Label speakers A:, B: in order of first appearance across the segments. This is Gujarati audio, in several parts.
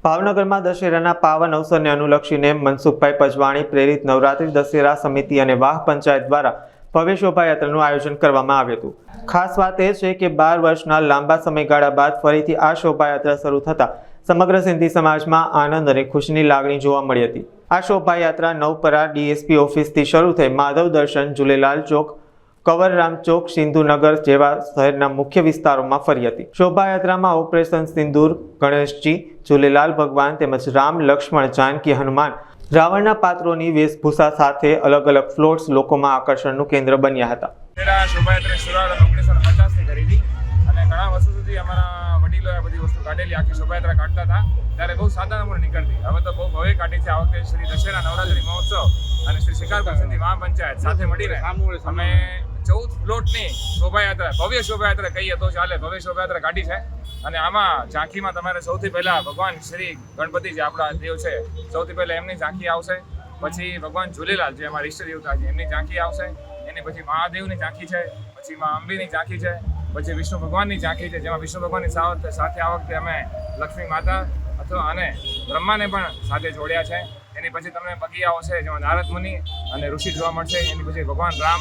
A: ભાવનગરમાં દશેરાના પાવન અવસરને અનુલક્ષીને મનસુખભાઈ પજવાણી પ્રેરિત નવરાત્રી દશેરા સમિતિ અને વાહ પંચાયત દ્વારા ભવ્ય શોભાયાત્રાનું આયોજન કરવામાં આવ્યું હતું। ખાસ વાત એ છે કે 12 વર્ષના લાંબા સમયગાળા બાદ ફરીથી આ શોભાયાત્રા શરૂ થતા સમગ્ર સિંધી સમાજમાં આનંદ અને ખુશીની લાગણી જોવા મળી હતી। આ શોભાયાત્રા નવપરા ડીએસપી ઓફિસથી શરૂ થઈ માધવ દર્શન, ઝૂલેલાલ ચોક, કવરરામ ચોક, સિંધુનગર જેવા શહેરના મુખ્ય વિસ્તારોમાં ફરી હતી। શોભાયાત્રામાં ઓપરેશન સિંદૂર, ગણેશજી, ઝૂલેલાલ ભગવાન તેમજ રામ, લક્ષ્મણ, જાનકી, હનુમાન, રાવણના પાત્રોની વેશભૂષા સાથે અલગ અલગ ફ્લોટ્સ લોકોમાં આકર્ષણનું કેન્દ્ર બન્યા હતા।
B: શોભાયાત્રાની શરૂઆત 1950 કરી હતી અને ઘણા વર્ષો સુધી અમારા વડીલોએ બધી વસ્તુ કાઢેલી, આખી શોભાયાત્રા કાઢતા હતા ત્યારે બહુ સાદા નમૂને નીકળતી। હવે તો બહુ ભવ્ય કાઢી છે। આ વખતે શ્રી દશેરા નવરાત્રી મહોત્સવ અને શ્રી શિકારપુર સિંધી મહા પંચાયત સાથે મળીને અમે 14 ફ્લોટની શોભાયાત્રા, ભવ્ય શોભાયાત્રા કહીએ તો ચાલે, ભવ્ય શોભાયાત્રા કાઢી છે। અને આમાં ઝાંખીમાં તમારે સૌથી પહેલા ભગવાન શ્રી ગણપતિ જે આપણા દેવ છે, સૌથી પહેલા એમની ઝાંખી આવશે, પછી ભગવાન ઝૂલેલાલ જે અમારા ઈષ્ટ દેવતા છે એમની ઝાંખી આવશે, એની પછી મહાદેવની ઝાંખી છે, પછી મા અંબીની ઝાંખી છે, પછી વિષ્ણુ ભગવાનની ઝાંખી છે જેમાં વિષ્ણુ ભગવાનની સાથે આ વખતે અમે લક્ષ્મી માતા અથવા અને બ્રહ્માને પણ સાથે જોડ્યા છે। એની પછી તમને બગીયાઓ છે જેમાં નારદ મુનિ અને ઋષિ જોવા મળશે। એની પછી ભગવાન રામ,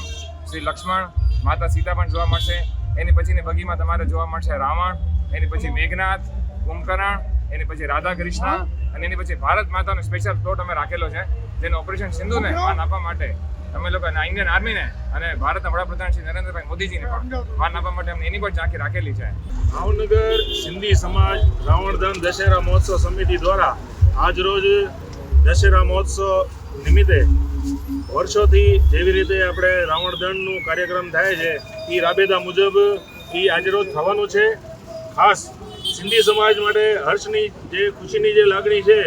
B: શ્રી લક્ષ્મણ, માતા સીતા પણ જોવા મળશે। એની પછીની બગીમાં તમારે જોવા મળશે રાવણ, એની પછી મેઘનાથ, કુંભકર્ણ, એની પછી રાધા કૃષ્ણ અને એની પછી ભારત માતાનો સ્પેશિયલ પ્લોટ અમે રાખેલો છે જેનો ઓપરેશન સિંધુને માન આપવા માટે અમે લોકો ઇન્ડિયન આર્મીને અને ભારતના વડાપ્રધાન શ્રી નરેન્દ્રભાઈ મોદીજીને પણ માન આપવા માટે અમને એની પણ ઝાંખી રાખેલી છે।
C: ભાવનગર સિંધી સમાજ રાવણદહન દશેરા મહોત્સવ સમિતિ દ્વારા આજરોજ દશેરા મહોત્સવ નિમિત્તે વર્ષોથી જેવી રીતે આપણે રાવણદહનનું કાર્યક્રમ થાય છે એ રાબેતા મુજબ એ આજરોજ થવાનું છે। ખાસ સિંધી સમાજ માટે હર્ષની જે ખુશીની જે લાગણી છે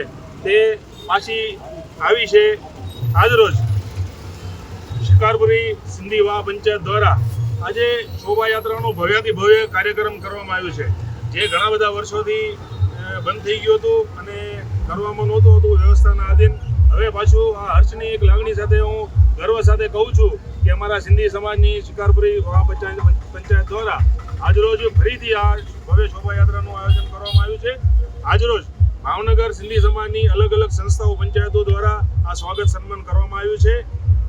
C: તે પાછી આવી છે। આજરોજ શિકારપુરી સિંધી વાહ પંચાયત દ્વારા આજે શોભાયાત્રાનો ભવ્યાથી ભવ્ય કાર્યક્રમ કરવામાં આવ્યો છે જે ઘણા બધા વર્ષોથી બંધ થઈ ગયું હતું અને કરવામાં નહોતું હોતું વ્યવસ્થાના આધીન। હવે પાછું આ હર્ષની એક લાગણી સાથે હું ગર્વ સાથે કહું છું કે અમારા સિંધી સમાજની શિકારપુરી વાહ પંચાયત દ્વારા આજરોજ ફરીથી આ ભવ્ય શોભાયાત્રાનું આયોજન કરવામાં આવ્યું છે। આજરોજ ભાવનગર સિંધી સમાજની અલગ અલગ સંસ્થાઓ, પંચાયતો દ્વારા આ સ્વાગત સન્માન કરવામાં આવ્યું છે।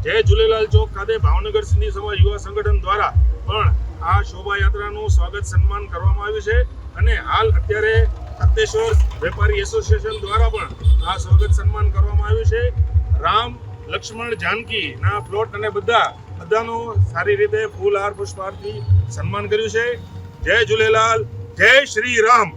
C: જય ઝૂલેલાલ ચોક ખાતે ભાવનગર સિંધી સમાજ યુવા સંગઠન દ્વારા પણ આ શોભાયાત્રાનું સ્વાગત સન્માન કરવામાં આવ્યું છે અને હાલ અત્યારે સત્યેશ્વર વેપારી એસોસિએશન દ્વારા પણ આ સ્વાગત સન્માન કરવામાં આવ્યું છે। રામ, લક્ષ્મણ, જાનકીના પ્લોટ અને બધાનું સારી રીતે ફૂલહાર પુષ્પહારથી સન્માન કર્યું છે। જય ઝૂલેલાલ, જય શ્રી રામ।